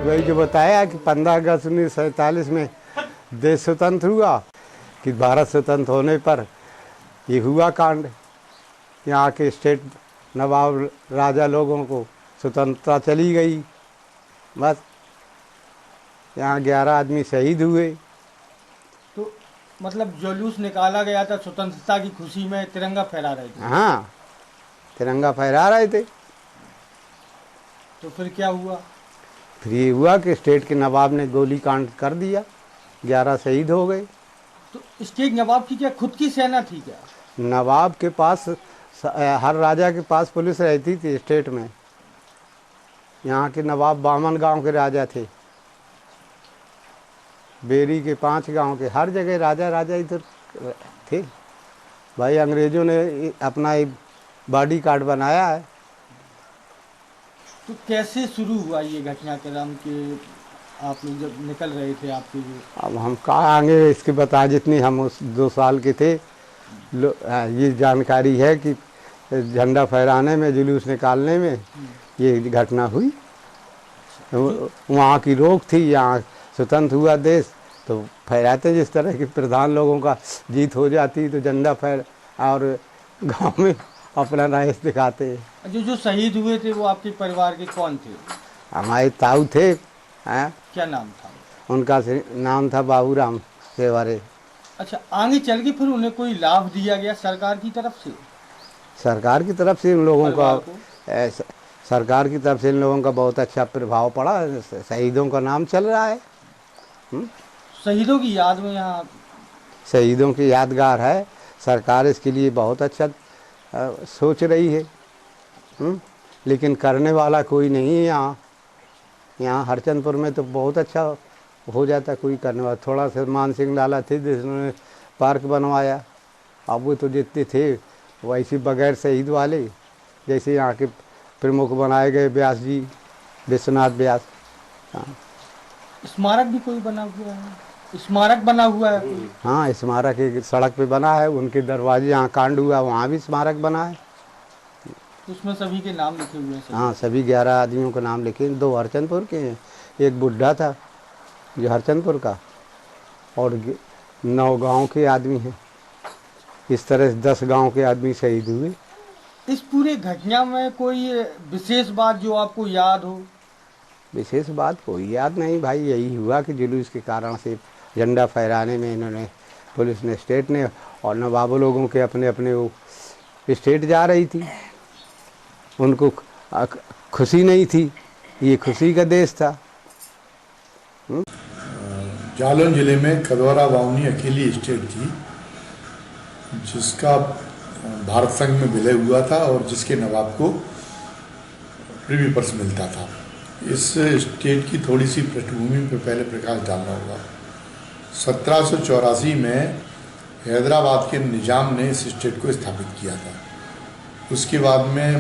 वही जो बताया कि 15 अगस्त 1947 में देश स्वतंत्र हुआ, कि भारत स्वतंत्र होने पर ये हुआ कांड। यहाँ के स्टेट नवाब राजा लोगों को स्वतंत्रता चली गई, बस यहाँ 11 आदमी शहीद हुए। तो मतलब जुलूस निकाला गया था स्वतंत्रता की खुशी में, तिरंगा फहरा रहे थे। हाँ, तिरंगा फहरा रहे थे। तो फिर क्या हुआ? फिर ये हुआ कि स्टेट के नवाब ने गोली कांड कर दिया, 11 शहीद हो गए। तो स्टेट नवाब की क्या खुद की सेना थी क्या? नवाब के पास, हर राजा के पास पुलिस रहती थी स्टेट में। यहाँ के नवाब बामन गांव के राजा थे, बेरी के 5 गांव के, हर जगह राजा राजा इधर थे। भाई अंग्रेज़ों ने अपना एक बॉडी गार्ड बनाया है। तो कैसे शुरू हुआ ये घटनाक्रम के आप लोग जब निकल रहे थे आपके जो? अब हम कहाँ आगे इसके बता, जितनी हम उस 2 साल के थे ये जानकारी है कि झंडा फहराने में, जुलूस निकालने में ये घटना हुई। वहाँ की रोक थी, यहाँ स्वतंत्र हुआ देश तो फहराते, जिस तरह के प्रधान लोगों का जीत हो जाती तो झंडा फहर और गांव में अपना नाइस दिखाते। जो शहीद हुए थे वो आपके परिवार के कौन थे? हमारे ताऊ थे। क्या नाम था उनका? नाम था बाबूराम सेवारे। अच्छा, आगे चल के फिर उन्हें कोई लाभ दिया गया सरकार की तरफ से? सरकार की तरफ से इन लोगों का, सरकार की तरफ से इन लोगों का बहुत अच्छा प्रभाव पड़ा। शहीदों का नाम चल रहा है। शहीदों की याद में यहाँ शहीदों की यादगार है। सरकार इसके लिए बहुत अच्छा सोच रही है, लेकिन करने वाला कोई नहीं है यहाँ। यहाँ हरचंदपुर में तो बहुत अच्छा हो जाता, कोई करने वाला। थोड़ा सा मान सिंह लाला थे जिन्होंने पार्क बनवाया। अब वो तो जितने थे वैसे बगैर शहीद वाले, जैसे यहाँ के प्रमुख बनाए गए व्यास जी, विश्वनाथ व्यास। स्मारक भी कोई बना हुआ है? स्मारक बना हुआ है कोई? हाँ, स्मारक एक सड़क पे बना है। उनके दरवाजे, यहाँ कांड हुआ वहाँ भी स्मारक बना है। उसमें सभी के नाम लिखे हुए हैं? हाँ, सभी 11 आदमियों के नाम लिखे। 2 हरचंदपुर के हैं, एक बुढ़ा था जो हरचंदपुर का, और 9 गांव के आदमी हैं। इस तरह से 10 गांव के आदमी शहीद हुए। इस पूरे घटना में कोई विशेष बात जो आपको याद हो? विशेष बात कोई याद नहीं भाई, यही हुआ कि जुलूस के कारण से झंडा फहराने में इन्होंने, पुलिस ने, स्टेट ने, और नवाबों लोगों के अपने अपने वो स्टेट जा रही थी, उनको खुशी नहीं थी। ये खुशी का देश था। जालौन जिले में कदौरा बावनी अकेली स्टेट थी जिसका भारत संघ में विलय हुआ था और जिसके नवाब को प्रिवी पर्स मिलता था। इस स्टेट की थोड़ी सी पृष्ठभूमि पर पहले प्रकाश डालना होगा। 1784 में हैदराबाद के निजाम ने इस स्टेट को स्थापित किया था। उसके बाद में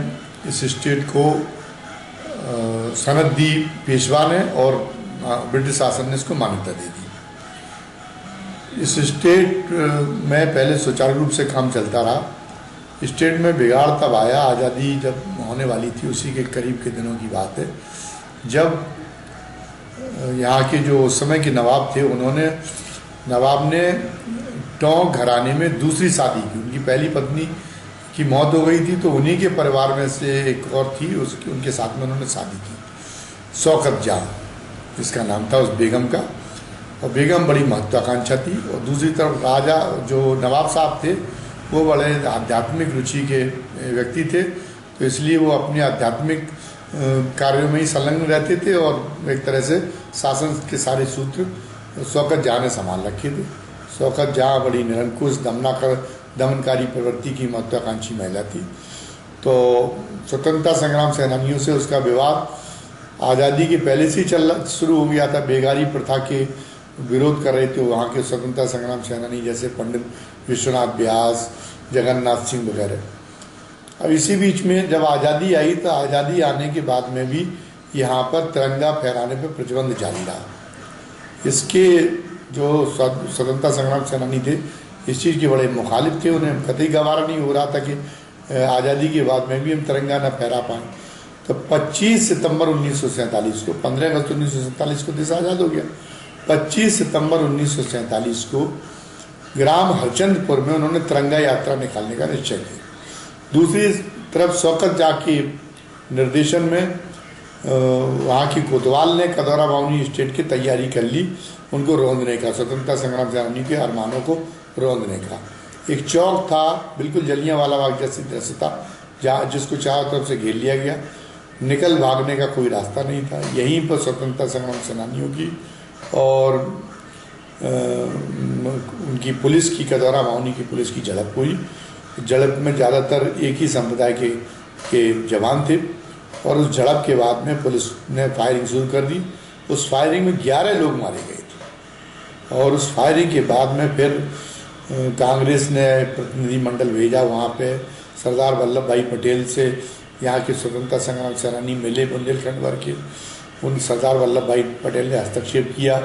इस स्टेट को सनद दी पेशवा ने और ब्रिटिश शासन ने इसको मान्यता दे दी। इस स्टेट में पहले सुचारू रूप से काम चलता रहा। स्टेट में बिगाड़ तब आया, आज़ादी जब होने वाली थी उसी के करीब के दिनों की बात है, जब यहाँ के जो उस समय के नवाब थे, नवाब ने टोंक घराने में दूसरी शादी की। उनकी पहली पत्नी की मौत हो गई थी तो उन्हीं के परिवार में से एक और थी, उनके साथ में उन्होंने शादी की, शौकत जहाँ जिसका नाम था उस बेगम का। और बेगम बड़ी महत्वाकांक्षा थी। और दूसरी तरफ राजा जो नवाब साहब थे वो बड़े आध्यात्मिक रुचि के व्यक्ति थे, तो इसलिए वो अपने आध्यात्मिक कार्यों में ही संलग्न रहते थे और एक तरह से शासन के सारे सूत्र शौकत जहाँ ने संभाल रखे थे। शौकत जहाँ बड़ी निरंकुश दमनकारी प्रवृत्ति की महत्वाकांक्षी महिला थी। तो स्वतंत्रता संग्राम सेनानियों से उसका विवाद आज़ादी के पहले से ही शुरू हो गया था। बेगारी प्रथा के विरोध कर रहे थे वहाँ के स्वतंत्रता संग्राम सेनानी जैसे पंडित विश्वनाथ व्यास, जगन्नाथ सिंह वगैरह। अब इसी बीच में जब आज़ादी आई तो आज़ादी आने के बाद में भी यहाँ पर तिरंगा फहराने पर प्रतिबंध जारी रहा। इसके जो स्वतंत्रता संग्राम सेनानी थे इस चीज़ के बड़े मुखालिफ थे। उन्हें कतई गवारा नहीं हो रहा था कि आज़ादी के बाद में भी हम तिरंगा न फहरा पाएँ। तो 25 सितंबर 1947 को, 15 अगस्त 1947 को देश आज़ाद हो गया। 25 सितंबर 1947 को ग्राम हरचंदपुर में उन्होंने तिरंगा यात्रा निकालने का निश्चय किया। दूसरी तरफ शौकत जा के निर्देशन में वहाँ की कोतवाल ने कदौरा बावनी स्टेट की तैयारी कर ली, उनको रौंदने का, स्वतंत्रता संग्राम सेनानी के अरमानों को रौंदने का। एक चौक था बिल्कुल जलियांवाला बाग जैसी दृश्य था, जहाँ जिसको चारों तरफ से घेर लिया गया, निकल भागने का कोई रास्ता नहीं था। यहीं पर स्वतंत्रता संग्राम सेनानियों की और उनकी पुलिस की, कदौरा बावनी की पुलिस की झड़प हुई। झड़प में ज़्यादातर एक ही संप्रदाय के जवान थे और उस झड़प के बाद में पुलिस ने फायरिंग शुरू कर दी। उस फायरिंग में 11 लोग मारे गए थे और उस फायरिंग के बाद में फिर कांग्रेस ने प्रतिनिधिमंडल भेजा वहाँ पे। सरदार वल्लभ भाई पटेल से यहाँ के स्वतंत्रता संग्राम सेनानी मिले बुंदेलखंड भर के। उन सरदार वल्लभ भाई पटेल ने हस्तक्षेप किया,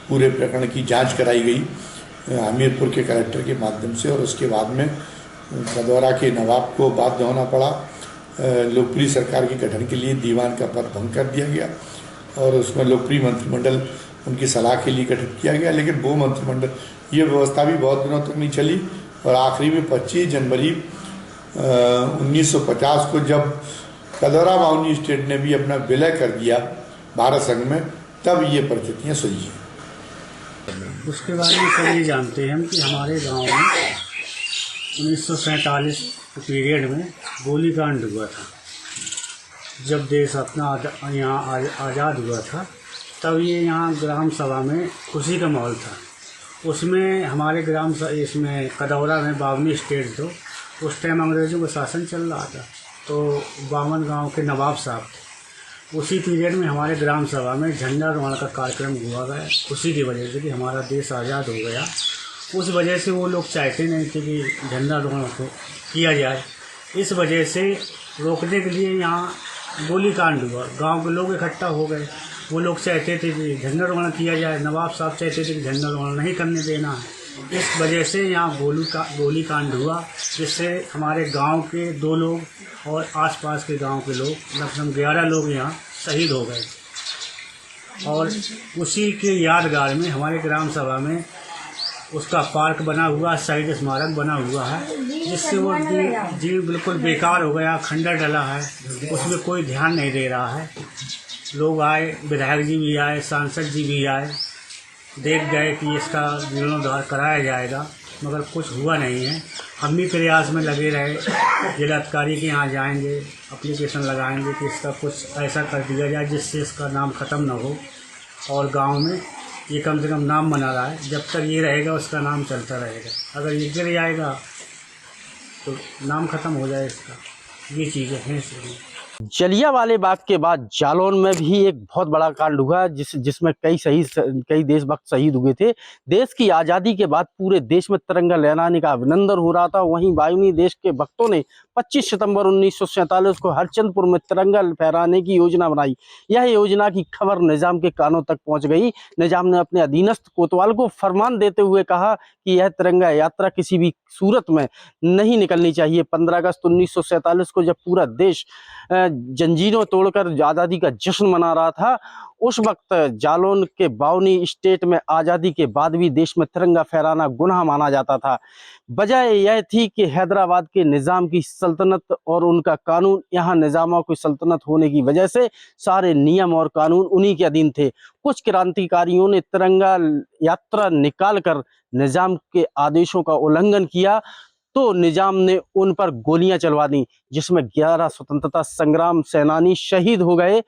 पूरे प्रकरण की जांच कराई गई हमीरपुर के कलेक्टर के माध्यम से और उसके बाद में कदौरा के नवाब को बाध्य होना पड़ा। लोकप्रिय सरकार के गठन के लिए दीवान का पद भंग कर दिया गया और उसमें लोकप्रिय मंत्रिमंडल उनकी सलाह के लिए गठित किया गया। लेकिन वो मंत्रिमंडल, ये व्यवस्था भी बहुत दिनों तक नहीं चली और आखिरी में 25 जनवरी 1950 को जब कदौरा बावनी स्टेट ने भी अपना विलय कर दिया भारत संघ में, तब ये परिस्थितियाँ सुलझी। उसके बारे में सब ये जानते हैं कि हमारे गांव में 1947 पीरियड में गोलीकांड हुआ था। जब देश अपना यहाँ आज़ाद हुआ था तब ये यहाँ ग्राम सभा में खुशी का माहौल था। उसमें हमारे ग्राम इसमें कदौरा में बावनी स्टेट तो उस टाइम अंग्रेज़ों का शासन चल रहा था, तो 52 गांव के नवाब साहब थे। उसी पीरियड में हमारे ग्राम सभा में झंडारोहण का कार्यक्रम हुआ गया, खुशी की वजह से कि हमारा देश आज़ाद हो गया। उस वजह से वो लोग चाहते नहीं थे कि झंडारोहण को किया जाए, इस वजह से रोकने के लिए यहाँ गोलीकांड हुआ। गांव के लोग इकट्ठा हो गए, वो लोग चाहते थे कि झंडारोहण किया जाए, नवाब साहब चाहते थे कि झंडारोहण नहीं करने देना है। इस वजह से यहाँ गोलीकांड हुआ, जिससे हमारे गांव के 2 लोग और आसपास के गांव के लोग लगभग 11 लोग यहाँ शहीद हो गए। और उसी के यादगार में हमारे ग्राम सभा में उसका पार्क बना हुआ, शहीद स्मारक बना हुआ है, जिससे वो जी बिल्कुल बेकार हो गया, खंडर डला है, उसमें कोई ध्यान नहीं दे रहा है। लोग आए, विधायक जी भी आए, सांसद जी भी आए, देख गए कि इसका जीर्णोद्धार कराया जाएगा, मगर कुछ हुआ नहीं है। हम भी प्रयास में लगे रहे, जिलाधिकारी के यहाँ जाएंगे, एप्लीकेशन लगाएंगे कि इसका कुछ ऐसा कर दिया जाए जिससे इसका नाम ख़त्म ना हो और गांव में ये कम से कम नाम बना रहा है। जब तक ये रहेगा उसका नाम चलता रहेगा, अगर ये गिर जाएगा तो नाम ख़त्म हो जाए इसका। ये चीज़ें हैं इसमें। जलियांवाले बाग के बाद जालौन में भी एक बहुत बड़ा कांड हुआ जिसमें कई देशभक्त शहीद हुए थे। देश की आज़ादी के बाद पूरे देश में तिरंगा लहराने का अभिनंदन हो रहा था। वहीं वायुनी देश के भक्तों ने 25 सितंबर 1947 को हरचंदपुर में तिरंगा फहराने की योजना बनाई। यह योजना की खबर निजाम के कानों तक पहुंच गई। निजाम ने अपने अधीनस्थ कोतवाल को फरमान देते हुए कहा कि यह तिरंगा यात्रा किसी भी सूरत में नहीं निकलनी चाहिए। 15 अगस्त 1947 को जब पूरा देश जंजीरों तोड़कर आज़ादी का जश्न मना रहा था, उस वक्त जालौन के बावनी स्टेट में आज़ादी के बाद भी देश में तिरंगा फहराना गुनाह माना जाता था। वजह यह थी कि हैदराबाद के निज़ाम की सल्तनत और उनका कानून, यहाँ निज़ामों की सल्तनत होने की वजह से सारे नियम और कानून उन्हीं के अधीन थे। कुछ क्रांतिकारियों ने तिरंगा यात्रा निकालकर निज़ाम के आदेशों का उल्लंघन किया तो निजाम ने उन पर गोलियां चलवा दी, जिसमें 11 स्वतंत्रता संग्राम सेनानी शहीद हो गए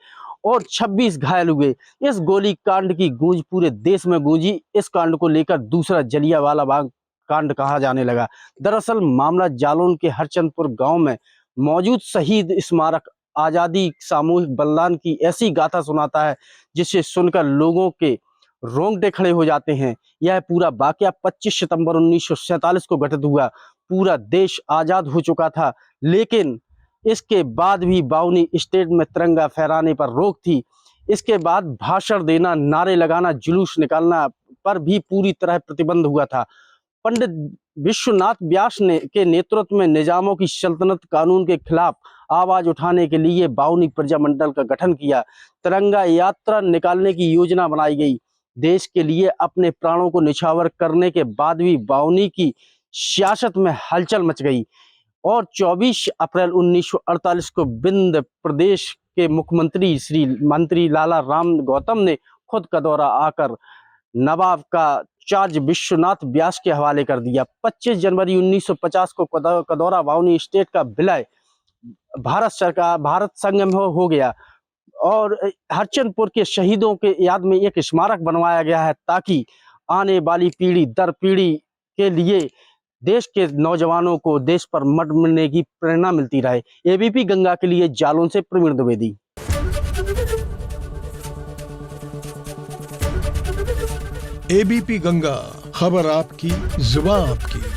और 26 घायल हुए। इस गोली कांड की गूंज पूरे देश में गूंजी। इस कांड को लेकर दूसरा जलियांवाला बाग कांड कहा जाने लगा। दरअसल मामला जालौन के हरचंदपुर गांव में मौजूद शहीद स्मारक आज़ादी सामूहिक बलिदान की ऐसी गाथा सुनाता है जिसे सुनकर लोगों के रोंगटे खड़े हो जाते हैं। यह पूरा वाकया 25 सितंबर 1947 को घटित हुआ। पूरा देश आज़ाद हो चुका था, लेकिन इसके बाद भी बावनी स्टेट में तिरंगा फहराने पर रोक थी। इसके बाद भाषण देना, नारे लगाना, जुलूस निकालना पर भी पूरी तरह प्रतिबंध हुआ था। पंडित विश्वनाथ व्यास के नेतृत्व में निजामों की सल्तनत कानून के खिलाफ आवाज उठाने के लिए बाउनी प्रजामंडल का गठन किया। तिरंगा यात्रा निकालने की योजना बनाई गई। देश के लिए अपने प्राणों को निछावर करने के बाद भी बाउनी की सियासत में हलचल मच गई और 24 अप्रैल 1948 को विंध्य प्रदेश के मुख्यमंत्री श्री मंत्री लाला राम गौतम ने खुद का दौरा आकर नवाब का चार्ज विश्वनाथ व्यास के हवाले कर दिया। 25 जनवरी 1950 को कदौरा बाउनी स्टेट का विलय भारत संघ में हो गया और हरचंदपुर के शहीदों के याद में एक स्मारक बनवाया गया है ताकि आने वाली पीढ़ी दर पीढ़ी के लिए देश के नौजवानों को देश पर मत मिलने की प्रेरणा मिलती रहे। एबीपी गंगा के लिए जालौन से प्रवीण द्विवेदी। एबीपी गंगा, खबर आपकी, जुबान आपकी।